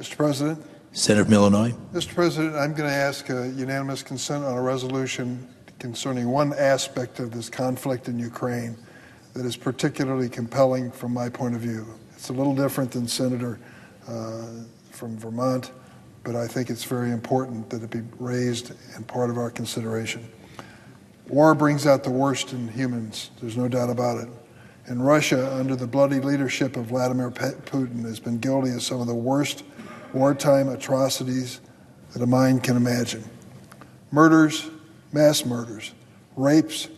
Mr. President. Senator from Illinois. Mr. President, I'm going to ask unanimous consent on a resolution concerning one aspect of this conflict in Ukraine that is particularly compelling from my point of view. It's a little different than Senator from Vermont, but I think it's very important that it be raised and part of our consideration. War brings out the worst in humans, there's no doubt about it. And Russia, under the bloody leadership of Vladimir Putin, has been guilty of some of the worst wartime atrocities that a mind can imagine. Murders, mass murders, rapes,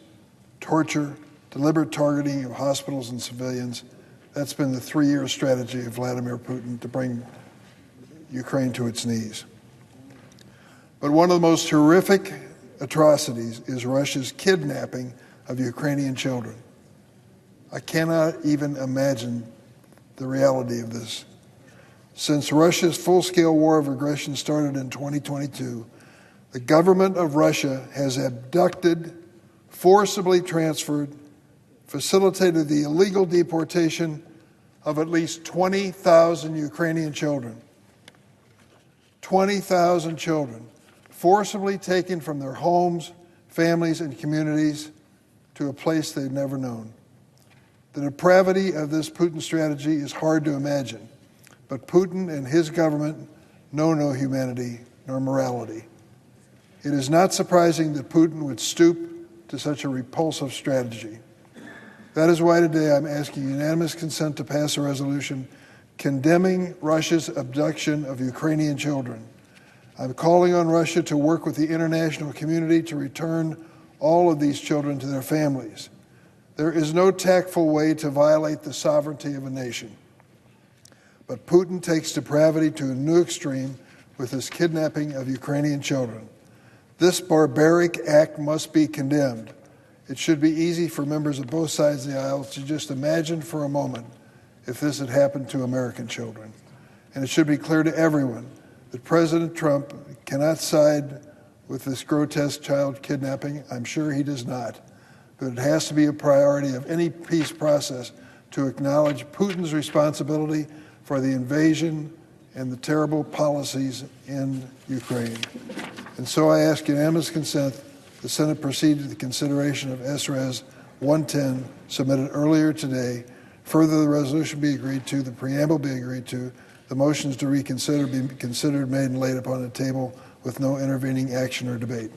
torture, deliberate targeting of hospitals and civilians. That's been the 3-year strategy of Vladimir Putin to bring Ukraine to its knees. But one of the most horrific atrocities is Russia's kidnapping of Ukrainian children. I cannot even imagine the reality of this. Since Russia's full-scale war of aggression started in 2022, the government of Russia has abducted, forcibly transferred, facilitated the illegal deportation of at least 20,000 Ukrainian children. 20,000 children forcibly taken from their homes, families, and communities to a place they've never known. The depravity of this Putin strategy is hard to imagine, but Putin and his government know no humanity nor morality. It is not surprising that Putin would stoop to such a repulsive strategy. That is why today I'm asking unanimous consent to pass a resolution condemning Russia's abduction of Ukrainian children. I'm calling on Russia to work with the international community to return all of these children to their families. There is no tactful way to violate the sovereignty of a nation. But Putin takes depravity to a new extreme with his kidnapping of Ukrainian children. This barbaric act must be condemned. It should be easy for members of both sides of the aisle to just imagine for a moment if this had happened to American children. And it should be clear to everyone that President Trump cannot side with this grotesque child kidnapping. I'm sure he does not. But it has to be a priority of any peace process to acknowledge Putin's responsibility for the invasion and the terrible policies in Ukraine. And so I ask unanimous consent the Senate proceed to the consideration of S.Res. 110 submitted earlier today. Further, the resolution be agreed to, the preamble be agreed to, the motions to reconsider be considered, made, and laid upon the table with no intervening action or debate.